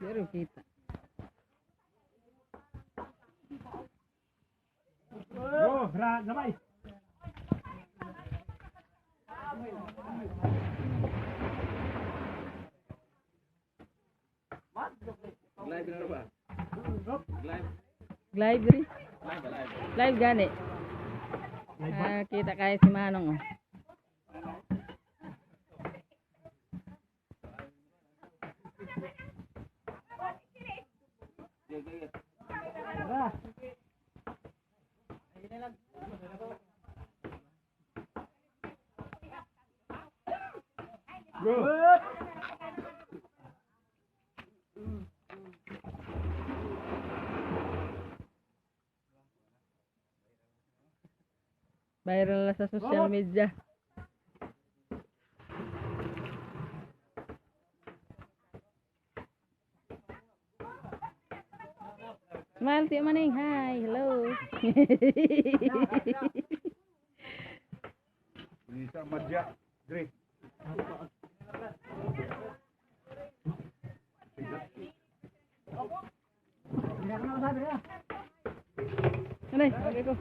Pero kita. Oh, gamay. Live na ba? Live. Live rin. Live. Live gani. Kita kaya si Manong. Oh. Good. Viral na sa social media. Smile to Maning. Hi, hello. Bisa madya. Dre. Ano? Okay ko.